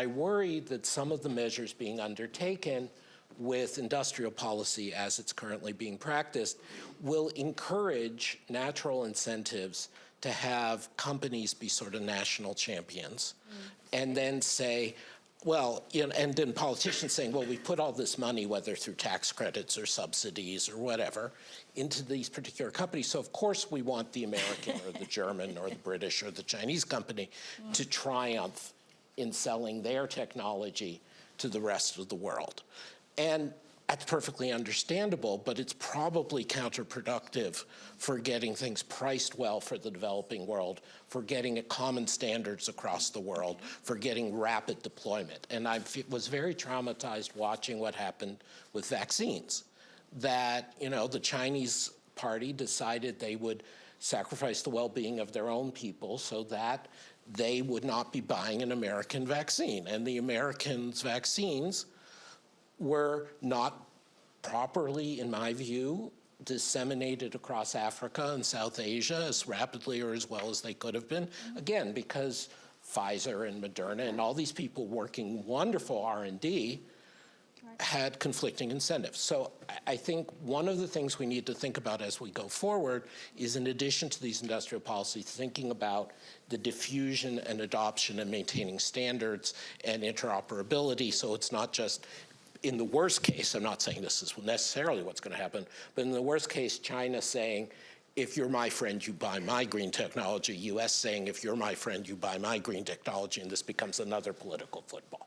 I worry that some of the measures being undertaken with industrial policy as it's currently being practiced will encourage natural incentives to have companies be sort of national champions and then say, well, and then politicians saying, well, we put all this money, whether through tax credits or subsidies or whatever, into these particular companies. So of course we want the American or the German or the British or the Chinese company to triumph in selling their technology to the rest of the world. And that's perfectly understandable, but it's probably counterproductive for getting things priced well for the developing world, for getting common standards across the world, for getting rapid deployment. And I was very traumatized watching what happened with vaccines, that the Chinese party decided they would sacrifice the well-being of their own people so that they would not be buying an American vaccine. And the Americans' vaccines were not properly, in my view, disseminated across Africa and South Asia as rapidly or as well as they could have been. Again, because Pfizer and Moderna and all these people working wonderful R&D had conflicting incentives. So I think one of the things we need to think about as we go forward is, in addition to these industrial policies, thinking about the diffusion and adoption and maintaining standards and interoperability, so it's not just, in the worst case, I'm not saying this is necessarily what's going to happen, but in the worst case, China saying, if you're my friend, you buy my green technology, US saying, if you're my friend, you buy my green technology, and this becomes another political football.